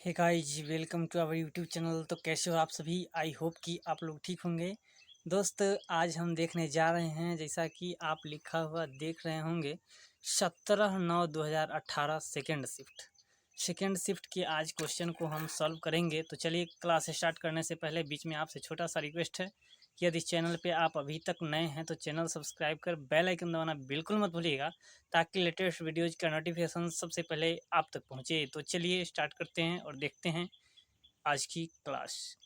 Hey guys, welcome to our YouTube channel. तो कैसे हो आप सभी? आई होप कि आप लोग ठीक होंगे। दोस्त, आज हम देखने जा रहे हैं, जैसा कि आप लिखा हुआ देख रहे होंगे, 17/9/2018 सेकेंड शिफ्ट के आज क्वेश्चन को हम सॉल्व करेंगे। तो चलिए, क्लास स्टार्ट करने से पहले बीच में आपसे छोटा सा रिक्वेस्ट है कि यदि चैनल पे आप अभी तक नए हैं तो चैनल सब्सक्राइब कर बेल आइकन दबाना बिल्कुल मत भूलिएगा, ताकि लेटेस्ट वीडियोज का नोटिफिकेशन सबसे पहले आप तक पहुंचे। तो चलिए स्टार्ट करते हैं और देखते हैं आज की क्लास।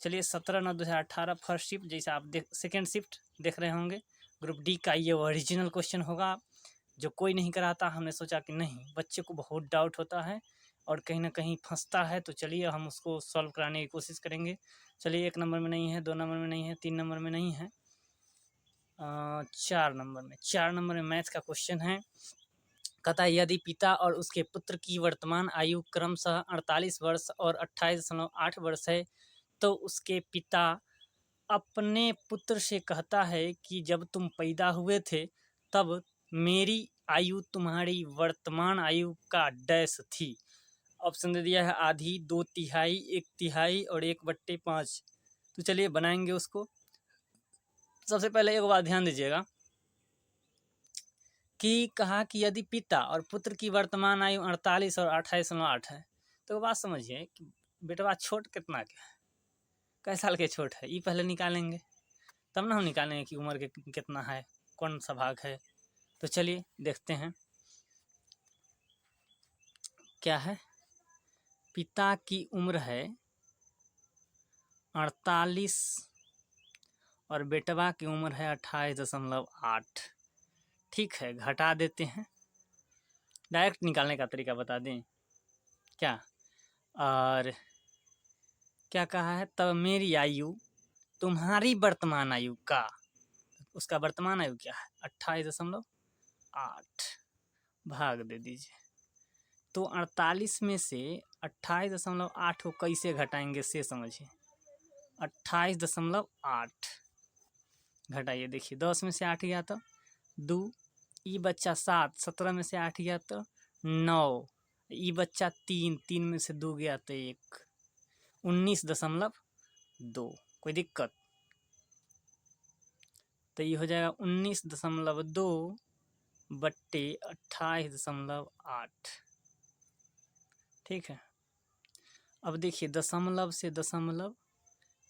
चलिए, 17/9/2018 फर्स्ट शिफ्ट, जैसा आप सेकेंड शिफ्ट देख रहे होंगे, ग्रुप डी का ये ओरिजिनल क्वेश्चन होगा जो कोई नहीं कराता। हमने सोचा कि नहीं, बच्चे को बहुत डाउट होता है और कहीं ना कहीं फंसता है, तो चलिए हम उसको सॉल्व कराने की कोशिश करेंगे। चलिए, 1 नंबर में नहीं है, 2 नंबर में नहीं है, 3 नंबर में नहीं है, 4 नंबर में मैथ का क्वेश्चन है। कहता है, यदि पिता और उसके पुत्र की वर्तमान आयु क्रमशः 48 वर्ष और 28.8 वर्ष है, तो उसके पिता अपने पुत्र से कहता है कि जब तुम पैदा हुए थे तब मेरी आयु तुम्हारी वर्तमान आयु का डैश थी। ऑप्शन दे दिया है आधी, 2/3, 1/3 और 1/5। तो चलिए बनाएंगे उसको। सबसे पहले एक बात ध्यान दीजिएगा कि कहा कि यदि पिता और पुत्र की वर्तमान आयु 48 और 28.8 है, तो बात समझिए कि बेटवा छोट कितना के है, कै साल के छोट है, ये पहले निकालेंगे, तब ना हम निकालेंगे कि उम्र के कितना है, कौन सा भाग है। तो चलिए देखते हैं क्या है। पिता की उम्र है 48 और बेटवा की उम्र है 28.8। ठीक है, घटा देते हैं। डायरेक्ट निकालने का तरीका बता दें क्या? और क्या कहा है, तब मेरी आयु तुम्हारी वर्तमान आयु का, उसका वर्तमान आयु क्या है, 28.8, भाग दे दीजिए। तो 48 में से 28.8 को कैसे घटाएंगे से समझिए। 28.8 घटाइए, देखिए 10 में से 8 गया तो 2, ई बच्चा 7, 17 में से 8 गया तो 9, ई बच्चा 3, 3 में से 2 गया तो 1, 19.2। कोई दिक्कत? तो ये हो जाएगा 19.2 बट्टे 28.8। ठीक है, अब देखिए दशमलव से दशमलव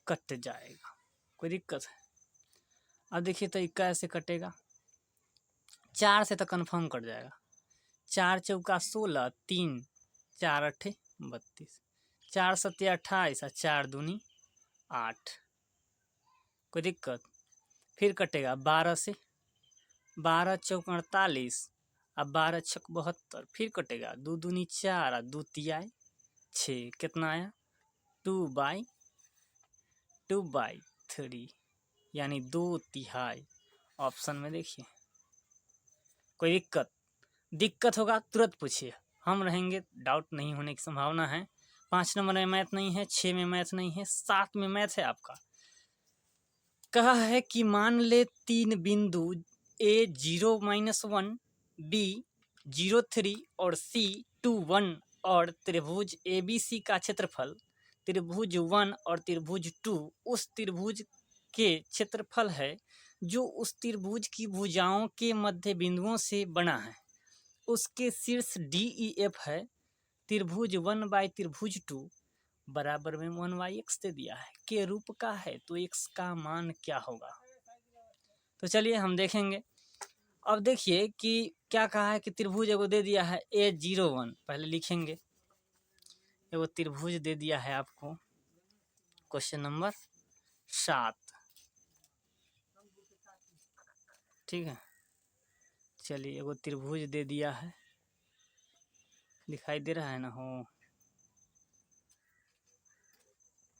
कट जाएगा, कोई दिक्कत है? अब देखिए तो कैसे कटेगा, 4 से तो कन्फर्म कट जाएगा। 4 चौका 16, 3 4 अट्ठे 32, 4 सत्ते 28 और 4 दूनी 8। कोई दिक्कत? फिर कटेगा 12 से, 12 चौक 48 और 12 छक 72। फिर कटेगा 2 दूनी 4 और 2 तियाई 6। कितना आया? 2/3, यानी 2/3। ऑप्शन में देखिए। कोई दिक्कत होगा तुरंत पूछिए, हम रहेंगे, डाउट नहीं होने की संभावना है। 5 नंबर में मैथ नहीं है, 6 में मैथ नहीं है, 7 में मैथ है आपका। कहा है कि मान ले 3 बिंदु A 0-1, B 0-3 और C 2-1 और त्रिभुज ABC का क्षेत्रफल त्रिभुज 1 और त्रिभुज 2 उस त्रिभुज के क्षेत्रफल है जो उस त्रिभुज की भुजाओं के मध्य बिंदुओं से बना है। उसके शीर्ष DEF है। त्रिभुज 1 बाई त्रिभुज 2 बराबर में 1/x दे दिया है, के रूप का है, तो x का मान क्या होगा? तो चलिए हम देखेंगे। अब देखिए कि क्या कहा है कि त्रिभुज एगो दे दिया है A01, पहले लिखेंगे। एगो त्रिभुज दे दिया है आपको, क्वेश्चन नंबर 7। ठीक है, चलिए एगो त्रिभुज दे दिया है, दिखाई दे रहा है ना? हो,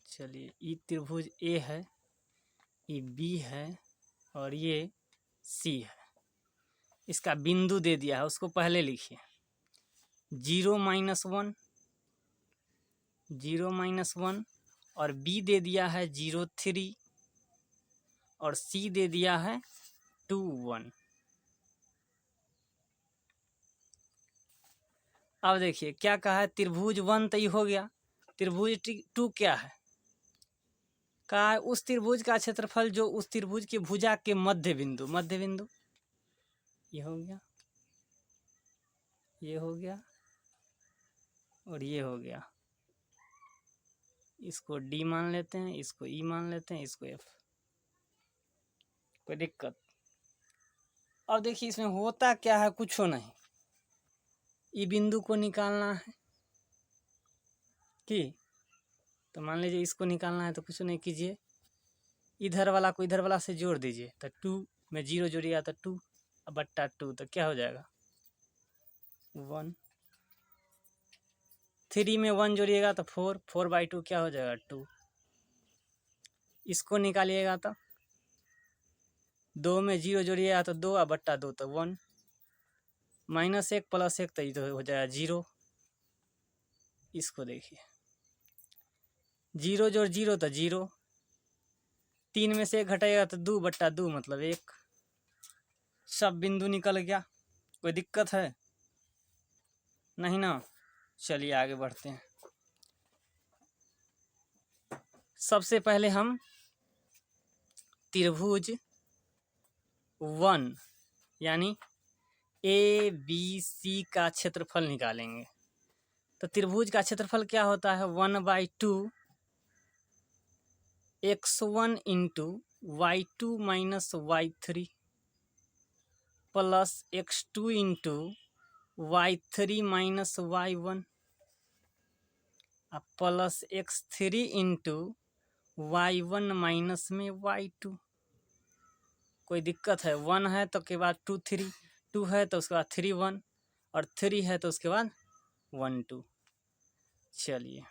चलिए ये त्रिभुज A है, ये B है और ये C है। इसका बिंदु दे दिया है, उसको पहले लिखिए। 0-1, 0-1 और B दे दिया है 0-3 और C दे दिया है 2-1। अब देखिए क्या कहा है, त्रिभुज 1 तो ये हो गया, त्रिभुज 2 क्या है, कहा है उस त्रिभुज का क्षेत्रफल जो उस त्रिभुज की भुजा के मध्य बिंदु ये हो गया, ये हो गया और ये हो गया, इसको डी मान लेते हैं, इसको ई मान लेते हैं, इसको एफ, कोई दिक्कत। अब देखिए इसमें होता क्या है, कुछ हो नहीं, ई बिंदु को निकालना है कि, तो मान लीजिए इसको निकालना है तो कुछ नहीं कीजिए, इधर वाला को इधर वाला से जोड़ दीजिए, तो 2 में 0 जोड़िएगा तो 2 बट्टा 2, तो क्या हो जाएगा 1, 3 में 1 जोड़िएगा तो 4, 4/2 क्या हो जाएगा 2, इसको निकालिएगा तो 2 में 0 जोड़िएगा तो 2 बट्टा 2 तो 1, -1 + 1 तो इधर हो जाएगा 0, इसको देखिए 0 जोड़ 0 तो 0, 3 में से 1 घटाएगा तो 2 बट्टा 2 मतलब 1, सब बिंदु निकल गया, कोई दिक्कत है नहीं ना। चलिए आगे बढ़ते हैं। सबसे पहले हम त्रिभुज 1 यानी ABC का क्षेत्रफल निकालेंगे। तो त्रिभुज का क्षेत्रफल क्या होता है, 1/2 x1 into y2 minus y3 plus x2 into y3 minus y1 plus x3 into y1 minus में y2। कोई दिक्कत है, 1 है तो के बाद 2 3, 2 है तो उसके बाद 3 1 और 3 है तो उसके बाद 1 2। चलिए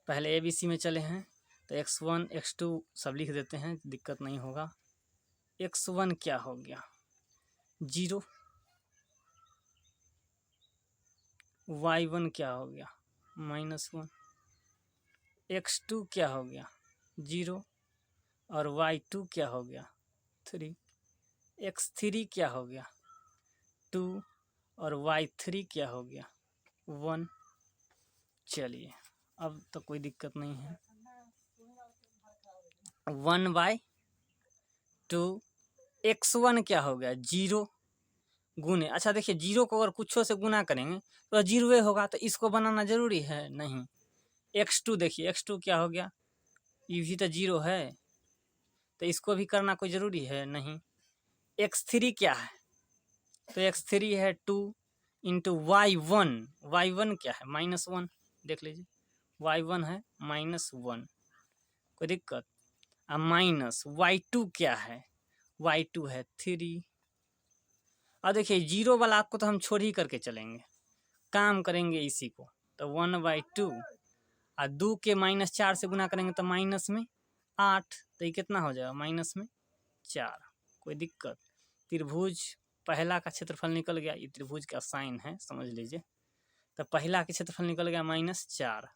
पहले ABC में चले हैं, तो x1 x2 सब लिख देते हैं, दिक्कत नहीं होगा। x1 क्या हो गया 0, y1 क्या हो गया -1, x2 क्या हो गया 0 और y2 क्या हो गया 3, x3 क्या हो गया 2 और y3 क्या हो गया 1। चलिए अब तो कोई दिक्कत नहीं है। 1/2 x1 क्या हो गया 0 गुने, अच्छा देखिए 0 को अगर कुछों से गुना करेंगे तो 0 होगा, तो इसको बनाना जरूरी है नहीं। x2 देखिए, x2 क्या हो गया, ये भी तो 0 है, तो इसको भी करना कोई ज़रूरी है नहीं। x3 क्या है, तो x3 है 2 इंटू y1 क्या है -1, देख लीजिए y1 है -1, कोई दिक्कत। अब माइनस y2 क्या है, y2 है 3। अब देखिए 0 वाला आपको तो हम छोड़ ही करके चलेंगे, काम करेंगे इसी को, तो 1/2 और 2 के -4 से गुना करेंगे तो माइनस में 8, तो ये कितना हो जाएगा -4। कोई दिक्कत। त्रिभुज पहला का क्षेत्रफल निकल गया, ये त्रिभुज का साइन है समझ लीजिए, तो पहला का क्षेत्रफल निकल गया -4।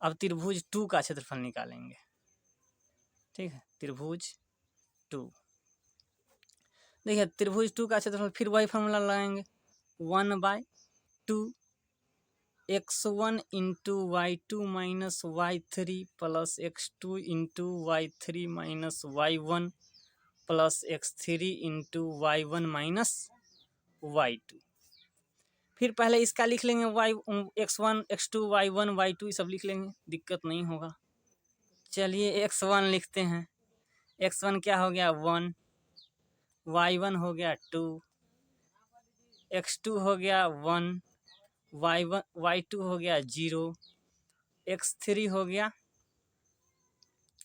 अब त्रिभुज 2 का क्षेत्रफल निकालेंगे, ठीक है। त्रिभुज 2, देखिए त्रिभुज 2 का क्षेत्रफल फिर वही फॉर्मूला लगाएंगे, 1/2 x1 into y2 minus y3 plus x2 into y3 minus y1 plus x3 into y1 minus y2। फिर पहले इसका लिख लेंगे x1 x2 y1 y2 ये सब लिख लेंगे, दिक्कत नहीं होगा। चलिए x1 लिखते हैं, x1 क्या हो गया 1, y1 हो गया 2, x2 हो गया 1, y2 हो गया 0, x3 हो गया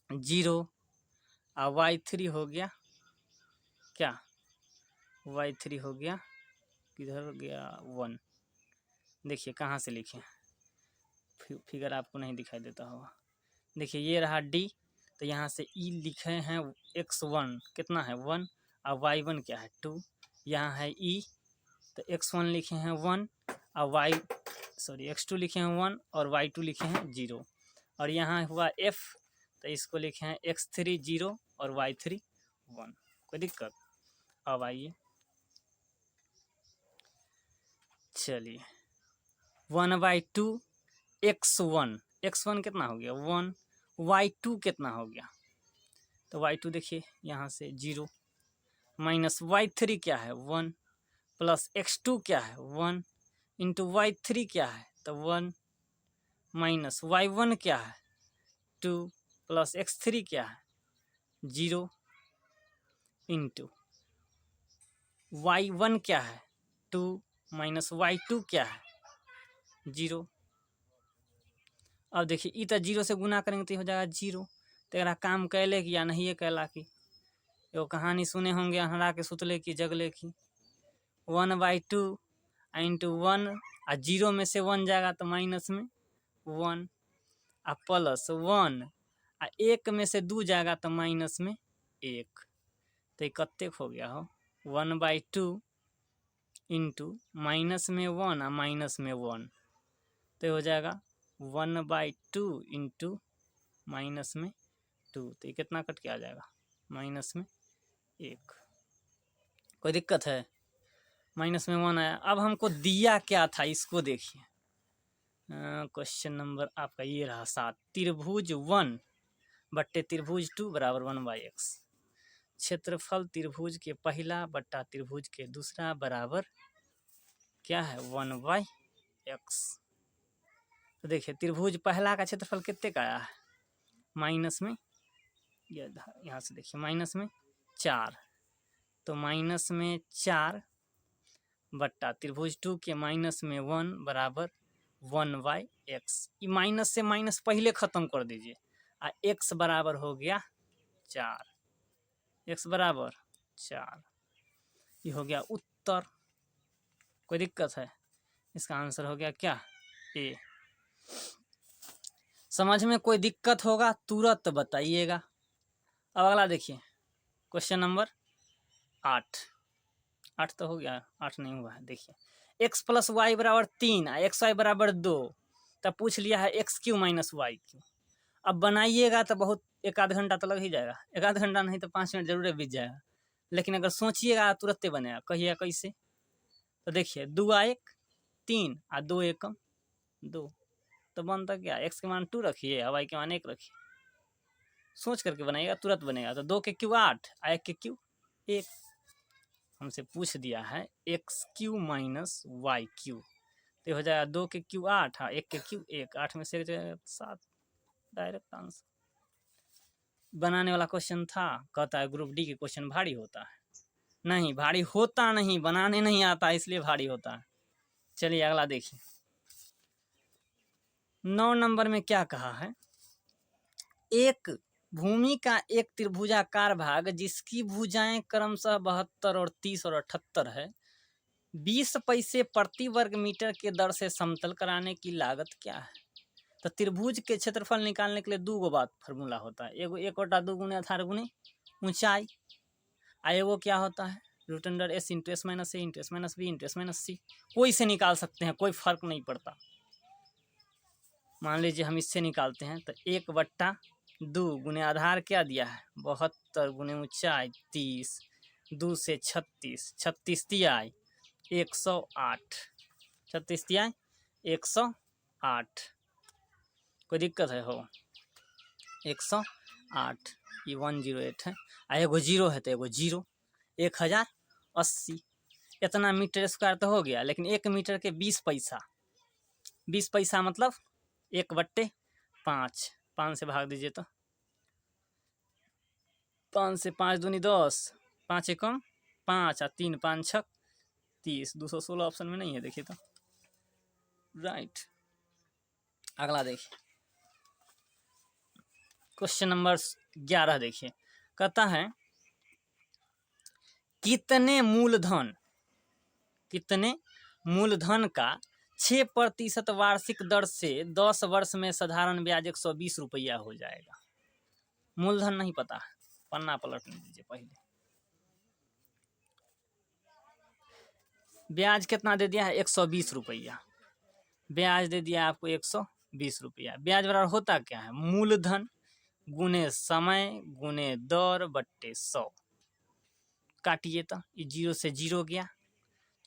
0 और y3 हो गया क्या, y3 हो गया किधर गया 1। देखिए कहाँ से लिखे, फिगर आपको नहीं दिखाई देता होगा। देखिए ये रहा D, तो यहाँ से E लिखे हैं, x1 कितना है 1 और y1 क्या है 2, यहाँ है E, तो x1 लिखे हैं 1 और x2 लिखे हैं 1 और y2 लिखे हैं 0, और यहाँ हुआ F, तो इसको लिखे हैं x3 0 और y3 1। कोई दिक्कत। अब आइए चलिए 1/2 x1, x1 कितना हो गया 1, y2 कितना हो गया, तो y2 देखिए यहाँ से 0, माइनस y3 क्या है 1, प्लस x2 क्या है 1, इंटू y3 क्या है तो 1, माइनस y1 क्या है 2, प्लस x3 क्या है 0, इंटू y1 क्या है 2, माइनस y2 क्या है 0। अब देखिए ई तो 0 से गुना करेंगे तो हो जाएगा 0। तो एक काम कैले कि या नहीं कैला की, एगो कहानी सुने होंगे हरा के सुतले की जगले की, 1/2 इंटू 1 आ 0 में से 1 जाएगा तो माइनस में 1 आ प्लस 1 आ 1 में से 2 जाएगा तो माइनस में 1, तो कत्तेक हो गया हो 1/2 इंटू माइनस में 1 आ माइनस में 1, तो हो जाएगा 1/2 इंटू माइनस में 2, तो ये कितना कट के आ जाएगा माइनस में 1। कोई दिक्कत है, माइनस में 1 आया। अब हमको दिया क्या था इसको देखिए, क्वेश्चन नंबर आपका ये रहा 7, त्रिभुज 1 बट्टे त्रिभुज 2 बराबर 1/x, क्षेत्रफल त्रिभुज के पहला बट्टा त्रिभुज के दूसरा बराबर क्या है 1/x। तो देखिए त्रिभुज पहला का क्षेत्रफल कितने का आया है माइनस में, यहाँ से देखिए माइनस में 4, तो माइनस में 4 बट्टा त्रिभुज 2 के माइनस में 1 बराबर 1/x। ये माइनस से माइनस पहले खत्म कर दीजिए, आ x बराबर हो गया 4, x बराबर 4, ये हो गया उत्तर। कोई दिक्कत है, इसका आंसर हो गया क्या ए। समझ में कोई दिक्कत होगा तुरंत बताइएगा। अब अगला देखिए क्वेश्चन नंबर 8 तो हो गया, 8 नहीं हुआ है। देखिए x प्लस वाई बराबर 3 और एक्स वाई बराबर 2, तब पूछ लिया है X Q minus Y Q. अब बनाइएगा तो बहुत एक आध घंटा तो लग ही जाएगा, एक आध घंटा नहीं तो 5 मिनट जरूर बीत जाएगा, लेकिन अगर सोचिएगा तुरंत बनेगा। कहिएगा कैसे, तो देखिए 2 आ 1 3 और 2 एकम 2, तो बनता क्या x के मान 2 रखिए और y के मान 1 रखिए, सोच करके बनाइएगा तुरंत बनेगा। तो 2 के क्यू 8 और 1 के क्यू 1, हमसे पूछ दिया है X Q minus Y Q, तो हो जाएगा 2 के क्यू 8 और 1 के क्यू 1, 8 में से 7, डायरेक्ट आंसर। बनाने वाला क्वेश्चन था, कहता है ग्रुप डी के क्वेश्चन भारी होता है, नहीं भारी होता नहीं, बनाने नहीं आता इसलिए भारी होता है। चलिए अगला देखिए 9 नंबर में क्या कहा है, एक भूमि का एक त्रिभुजाकार भाग जिसकी भुजाएं क्रमशः 72 और 30 और 78 है, 20 पैसे प्रति वर्ग मीटर के दर से समतल कराने की लागत क्या है। तो त्रिभुज के क्षेत्रफल निकालने के लिए 2 बात फार्मूला होता है, एगो 1/2 गुने आधार गुने ऊंचाई, आ एगो क्या होता है root under S into S minus A into S minus B into S minus C. कोई से निकाल सकते हैं, कोई फर्क नहीं पड़ता। मान लीजिए हम इससे निकालते हैं तो 1/2 गुने आधार क्या दिया है 72 गुने ऊंचाई 30, 2 से 36, 36 तिहाई 108, 36 तिहाई 108। कोई दिक्कत है हो 108, ये 108 है, आ एगो 0 है तो एगो 0, 1080। इतना मीटर स्क्वायर तो हो गया, लेकिन 1 मीटर के 20 पैसा, 20 पैसा मतलब 1/5, 5 से भाग दीजिए तो 5 से 5 दूनी 10, 5 एकम 5 और 3 5 6 30, 216 ऑप्शन में नहीं है देखिए तो राइट। अगला देखिए क्वेश्चन नंबर 11 देखिए, कहता है कितने मूलधन का 6% वार्षिक दर से 10 वर्ष में साधारण ब्याज 120 रुपया हो जाएगा। मूलधन नहीं पता है, पन्ना पलट लीजिए पहले। ब्याज कितना दे दिया है 120 रुपया, ब्याज दे दिया आपको 120 रुपया। ब्याज बराबर होता क्या है मूलधन गुने समय गुने दर बट्टे 100, काटिए तो ये 0 से 0 गया,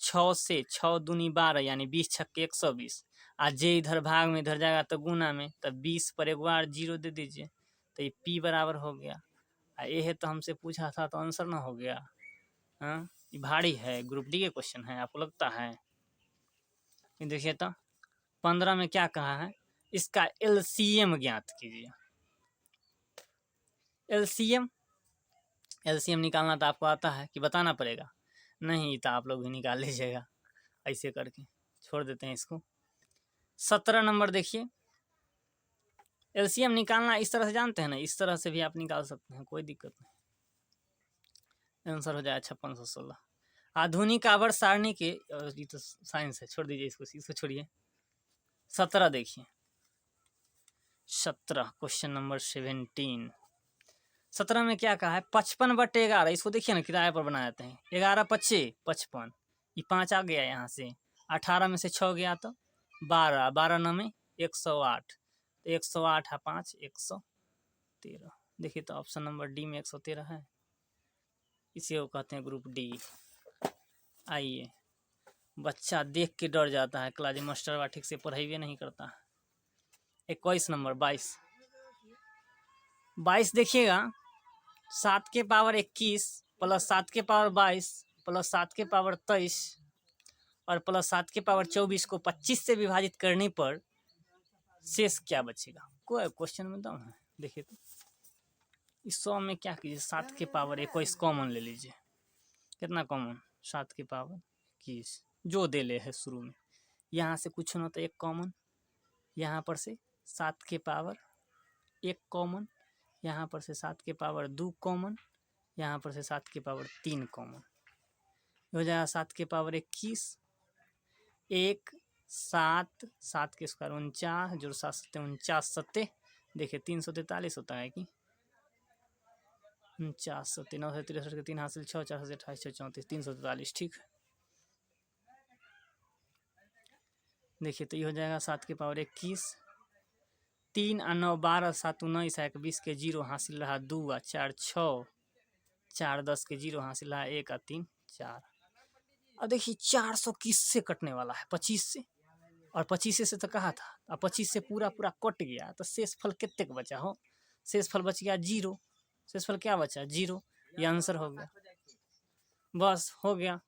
6 से 6 दूनी 12 यानी 20 छक्के 120। आज जे इधर भाग में इधर जाएगा तो गुना में, तब 20 पर एक बार 0 दे दीजिए तो ये P बराबर हो गया। ये है तो हमसे पूछा था तो आंसर ना हो गया। हाँ, ये भारी है, ग्रुप डी के क्वेश्चन है, आपको लगता है? ये देखिए तो 15 में क्या कहा है, इसका LCM ज्ञात कीजिए। एलसीएम निकालना तो आपको आता है कि बताना पड़ेगा? नहीं तो आप लोग भी निकाल लीजिएगा ऐसे करके, छोड़ देते हैं इसको। 17 नंबर देखिए, एलसीएम निकालना इस तरह से जानते हैं ना, इस तरह से भी आप निकाल सकते हैं, कोई दिक्कत नहीं। आंसर हो जाए 5616। आधुनिक आवर्त सारणी के, ये तो साइंस है, छोड़ दीजिए इसको छोड़िए। 17 देखिए, 17 क्वेश्चन नंबर 17। 17 में क्या कहा है, 55/11। इसको देखिए ना, किराए पर बना देते हैं। 11 पच्चे 55, ये 5 आ गया यहाँ से। 18 में से 6 गया तो 12, 12 9 में 108, तो 108 है 5, 113। देखिए तो ऑप्शन नंबर डी में 113 है, इसे वो कहते हैं ग्रुप डी। आइए, बच्चा देख के डर जाता है, क्लास मास्टर ठीक से पढ़ाई नहीं करता है। 21 नंबर 22 देखिएगा, 7 के पावर 21 प्लस 7 के पावर 22 प्लस 7 के पावर 23 और प्लस 7 के पावर 24 को 25 से विभाजित करने पर शेष क्या बचेगा? कोई क्वेश्चन में दम है? देखिए तो इस 100 में क्या कीजिए, 7 के पावर 21 कॉमन ले लीजिए। कितना कॉमन? 7 के पावर 21, जो दे ले है शुरू में। यहाँ से कुछ ना तो एक कॉमन, यहाँ पर से 7 के पावर 1 कॉमन, यहाँ पर से 7 के पावर 2 कॉमन, यहाँ पर से 7 के पावर 3 कॉमन हो जाएगा। 7 के पावर 21, 1 7, 7 के स्क्वायर 49, जोड़ 7 सत्ते 49 सत्ते, देखिए 343 होता है कि 49 सत्ते 9 से 63 के 3 हासिल 6, 4 से 28 6 34 343, ठीक है। देखिए तो ये हो जाएगा 7 के पावर 21, 3 और 9 12, 7 19, 1 20 के 0 हासिल रहा 2 और 4 6, 4 10 के 0 हासिल रहा 1 और 3 4। अब देखिए 400 किससे कटने वाला है? 25 से, और 25 से तो कहा था, अब 25 से पूरा पूरा कट गया तो शेष फल कितने बचा हो? शेष फल बच गया 0। शेष फल क्या बचा? 0। ये आंसर हो गया, बस हो गया,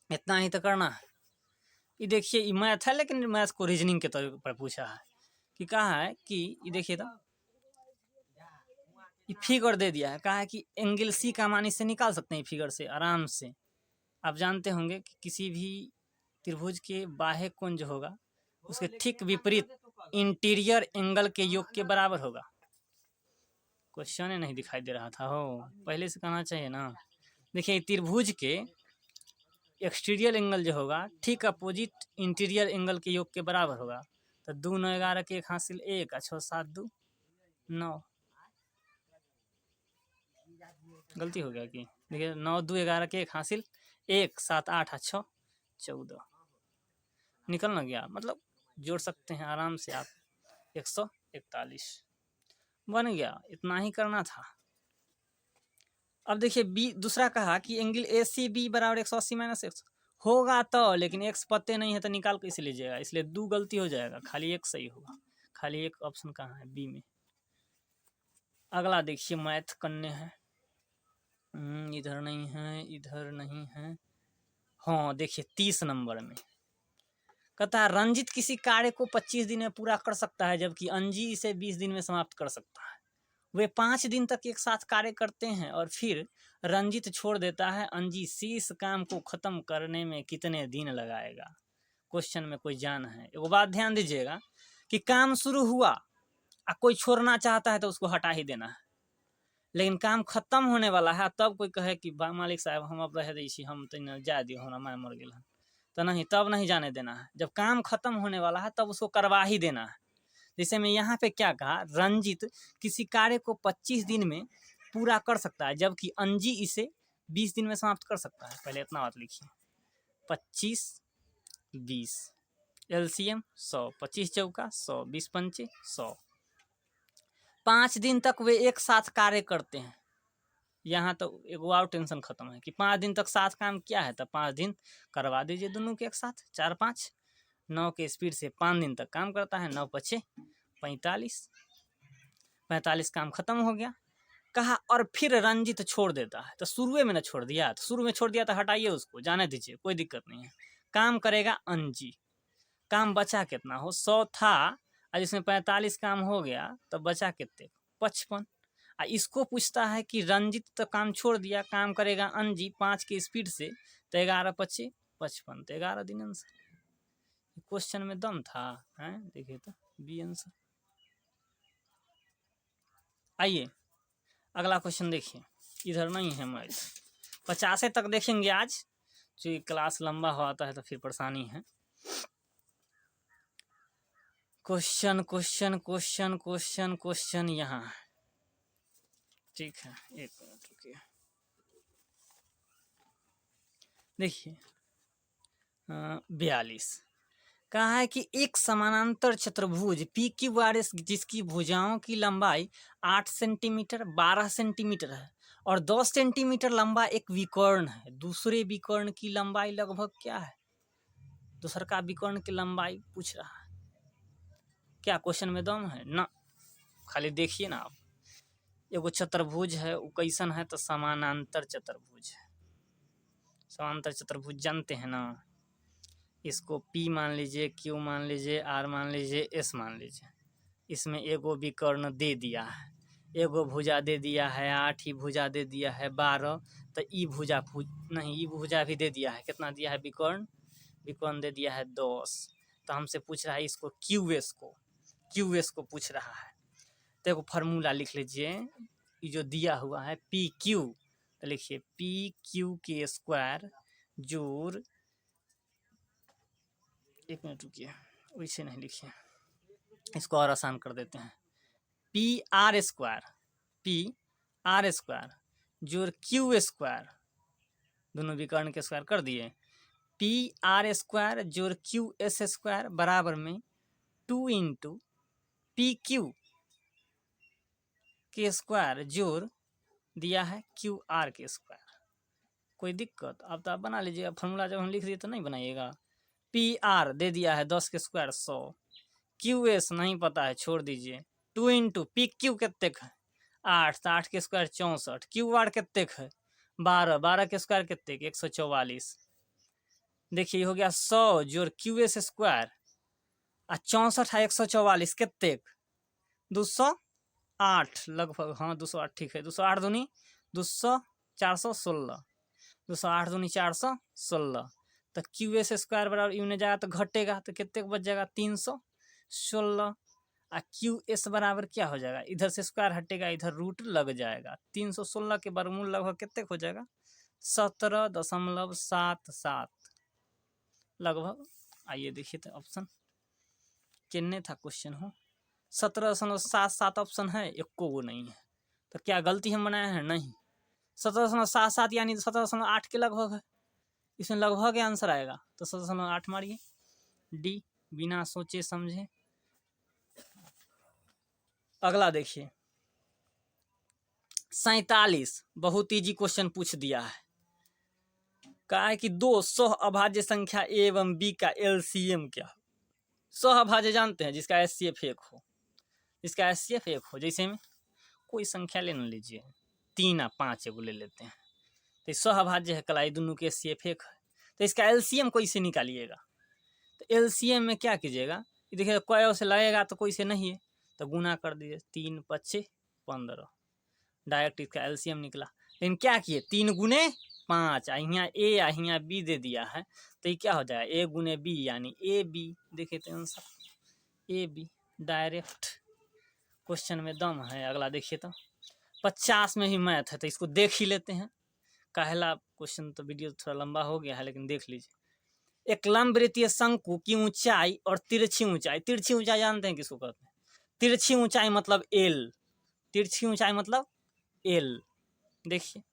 इतना ही तो करना है। ये देखिए ये मैथ है, लेकिन मैथ को रीजनिंग के तौर पर पूछा है कि कहा है कि ये देखिए तो ये फिगर दे दिया है, कहा है कि एंगल सी का मान इससे निकाल सकते हैं फिगर से आराम से। आप जानते होंगे कि किसी भी त्रिभुज के बाह्य कोण जो होगा उसके ठीक विपरीत इंटीरियर एंगल के योग के बराबर होगा। क्वेश्चन नहीं दिखाई दे रहा था, हो पहले से कहना चाहिए ना। देखिए त्रिभुज के एक्सटीरियर एंगल जो होगा ठीक अपोजिट इंटीरियर एंगल के योग के बराबर होगा। तो 2 9 11 के 1 हासिल 1 और 6 7 2 9, गलती हो गया कि देखिए 9 2 11 के 1 हासिल 1 7 8 और 6 14, निकल ना गया, मतलब जोड़ सकते हैं आराम से आप। 141 बन गया, इतना ही करना था। अब देखिए बी दूसरा कहा कि एंगल ए सी बी बराबर 180 माइनस एक्स होगा तो, लेकिन एक्स पते नहीं है तो निकाल कैसे लीजिएगा, इसलिए 2 गलती हो जाएगा, खाली एक सही होगा। खाली एक ऑप्शन कहाँ है? बी में। अगला देखिए मैथ करने हैं, इधर नहीं है, इधर नहीं है। हाँ देखिए 30 नंबर में कहता है रंजित किसी कार्य को 25 दिन में पूरा कर सकता है, जबकि अंजी इसे 20 दिन में समाप्त कर सकता है। वे 5 दिन तक एक साथ कार्य करते हैं और फिर रंजित छोड़ देता है। अंजी शेष काम को खत्म करने में कितने दिन लगाएगा? क्वेश्चन में कोई जान है? एक बात ध्यान दीजिएगा कि काम शुरू हुआ और कोई छोड़ना चाहता है तो उसको हटा ही देना है, लेकिन काम खत्म होने वाला है तब कोई कहे कि मालिक साहब हम अब रह दी, हम तो जा दियो हमरा मैं मर गया, तो नहीं, तब नहीं जाने देना है। जब काम खत्म होने वाला है तब उसको करवा ही देना है। जैसे मैं यहाँ पे क्या कहा, रंजित किसी कार्य को 25 दिन में पूरा कर सकता है, जबकि अंजी इसे 20 दिन में समाप्त कर सकता है। पहले इतना बात लिखिए, 25 20 एलसीएम 100, 25 चौका 100, 20 पंचे 100। 5 दिन तक वे एक साथ कार्य करते हैं यहाँ तो एक और टेंशन खत्म है कि 5 दिन तक साथ काम किया है तो 5 दिन करवा दीजिए दोनों के एक साथ, 4 5 9 के स्पीड से 5 दिन तक काम करता है, 9 पचे 45, 45 काम खत्म हो गया। कहा और फिर रंजित छोड़ देता है, तो शुरू में ना छोड़ दिया, तो शुरू में छोड़ दिया तो हटाइए उसको, जाने दीजिए, कोई दिक्कत नहीं है। काम करेगा अंजी, काम बचा कितना हो, 100 था और इसमें 45 काम हो गया तो बचा कितने, 55। इसको पूछता है कि रंजित तो काम छोड़ दिया, काम करेगा अंजी 5 की स्पीड से, तो 11 पचे 55, तो 11 दिन आंसर। क्वेश्चन में दम था, हैं देखिए तो बी आंसर। आइए अगला क्वेश्चन देखिए, इधर नहीं है मैथ, 50 तक देखेंगे आज, जो क्लास लंबा होता है तो फिर परेशानी है। Question question question question question यहाँ, ठीक है, एक मिनट रुकिए। देखिए 42 कहा है कि एक समानांतर चतुर्भुज पी क्यू आर एस जिसकी भुजाओं की लंबाई 8 सेंटीमीटर 12 सेंटीमीटर है और 10 सेंटीमीटर लंबा एक विकर्ण है, दूसरे विकर्ण की लंबाई लगभग क्या है, दूसर का विकर्ण की लंबाई पूछ रहा है। क्या क्वेश्चन में दम है ना, खाली देखिए ना आप। एगो चतुर्भुज है, वो कैसन है, तो समानांतर चतुर्भुज है। समांतर चतुर्भुज जानते हैं ना, इसको P मान लीजिए, Q मान लीजिए, R मान लीजिए, S मान लीजिए। इसमें एगो विकर्ण दे दिया है, एगो भुजा दे दिया है 8, ही भुजा दे दिया है 12, तो ई भुजा नहीं, ई भुजा भी दे दिया है, कितना दिया है विकर्ण, विकर्ण दे दिया है 10। तो हमसे पूछ रहा है इसको QS को पूछ रहा है। तो एगो फार्मूला लिख लीजिए, ये जो दिया हुआ है PQ, तो लिखिए PQ के स्क्वायर जोड़, एक मिनट रुकिए, वैसे नहीं लिखिए, इसको और आसान कर देते हैं, PR स्क्वायर जोड़ Q स्क्वायर, दोनों विकर्ण के स्क्वायर कर दिए, PR स्क्वायर जोड़ QS स्क्वायर बराबर में 2 इंटू PQ के स्क्वायर जोड़ दिया है QR के स्क्वायर। कोई दिक्कत, अब तो आप बना लीजिएगा फॉर्मूला, जब हम लिख दिए तो नहीं बनाइएगा। PR दे दिया है 10 के स्क्वायर 100, QS नहीं पता है छोड़ दीजिए, 2 इंटू PQ कितने है 8, तो 8 के स्क्वायर 64, QR कितने है 12, 12 के स्क्वायर कितने 144। देखिए हो गया 100 जोड़ QS स्क्वायर और 64 है 144 कितने 208 लगभग, हाँ 208 ठीक है, 208 दूनी 200 416, 208 दूनी 416, तो QS स्क्वायर बराबर यू ने जाएगा तो घटेगा, तो कितने बच जाएगा 316, और QS बराबर क्या हो जाएगा, इधर से स्क्वायर हटेगा इधर रूट लग जाएगा, 316 के वर्गमूल लगभग कितने हो जाएगा 17.77 लगभग। आइए देखिए तो ऑप्शन कितने था क्वेश्चन हो, 17.77 ऑप्शन है, एको वो नहीं है, तो क्या गलती हम बनाए हैं, नहीं, 17.77 यानी 17.8 के लगभग है, इसमें लगभग आंसर आएगा, तो 17.8 मारिए डी, बिना सोचे समझे। अगला देखिए 47, बहुत इजी क्वेश्चन पूछ दिया है, कहा है कि दो सह अभाज्य संख्या ए एवं बी का LCM क्या, सह अभाज्य जानते हैं जिसका HCF 1 हो, जिसका HCF 1 हो, जैसे में कोई संख्या ले लीजिए 3 और 5 एगो ले लेते हैं, तो सह अभाज्य है कलाई, दोनों के HCF 1 है, तो इसका LCM कोई से निकालिएगा, तो LCM में क्या कीजिएगा, देखिए कोई से लगेगा तो कोई से नहीं है, तो गुना कर दीजिए, 3 5 15, डायरेक्ट इसका LCM निकला। लेकिन क्या किए 3 गुने 5, यहाँ A यहाँ B दे दिया है, तो ये क्या हो जाएगा A गुने B यानी AB, देखिए तो आंसर AB डायरेक्ट। क्वेश्चन में दम है। अगला देखिए तो 50 में ही मैथ है, तो इसको देख ही लेते हैं। पहला क्वेश्चन तो वीडियो थोड़ा लंबा हो गया है, लेकिन देख लीजिए। एक लंबवृत्तीय शंकु की ऊंचाई और तिरछी ऊंचाई, तिरछी ऊंचाई जानते हैं किसको कहते हैं, तिरछी ऊंचाई मतलब L, तिरछी ऊंचाई मतलब L। देखिए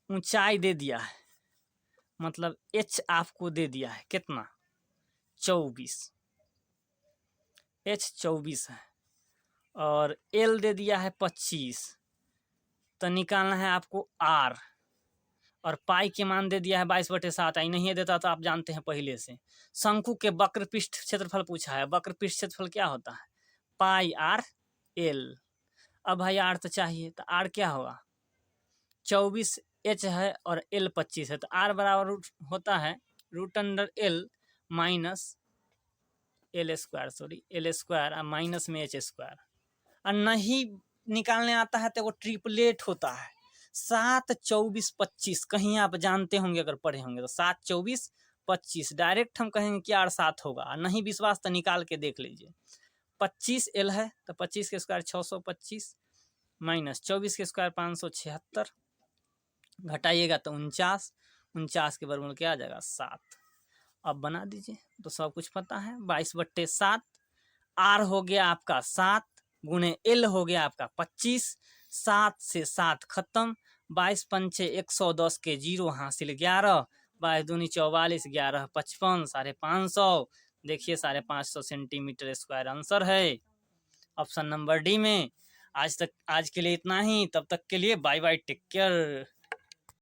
ऊंचाई दे दिया है, मतलब H आपको दे दिया है कितना 24, H 24 है, और एल दे दिया है 25, तो निकालना है आपको आर, और पाई के मान दे दिया है 22/7। आई नहीं देता तो आप जानते हैं पहले से। शंकु के वक्र पृष्ठ क्षेत्रफल पूछा है। वक्र पृष्ठ क्षेत्रफल क्या होता है? पाई आर एल। अब भाई आर तो चाहिए, तो आर क्या होगा? 24 एच है और एल 25 है, तो आर बराबर होता है √L minus L square, sorry L square और माइनस में एच स्क्वायर। और नहीं निकालने आता है तो वो ट्रिपलेट होता है 7, 24, 25। कहीं आप जानते होंगे अगर पढ़े होंगे तो 7, 24, 25 डायरेक्ट हम कहेंगे कि 8, 7 होगा। नहीं विश्वास तो निकाल के देख लीजिए। 25 एल है तो 25 के स्क्वायर 625 माइनस 24 के स्क्वायर 576, घटाइएगा तो 49, 49 के वर्गमूल क्या आ जाएगा? 7। अब बना दीजिए तो सब कुछ पता है। 22/7 आर हो गया आपका 7 गुणे एल हो गया आपका 25। 7 से 7 खत्म। 22 पंचे 110 के 0 हासिल 11। 22 दूनी 44, 11 55, 550। देखिए 550 सेंटीमीटर स्क्वायर आंसर है ऑप्शन नंबर डी में। आज के लिए इतना ही। तब तक के लिए बाय बाय, टेक केयर।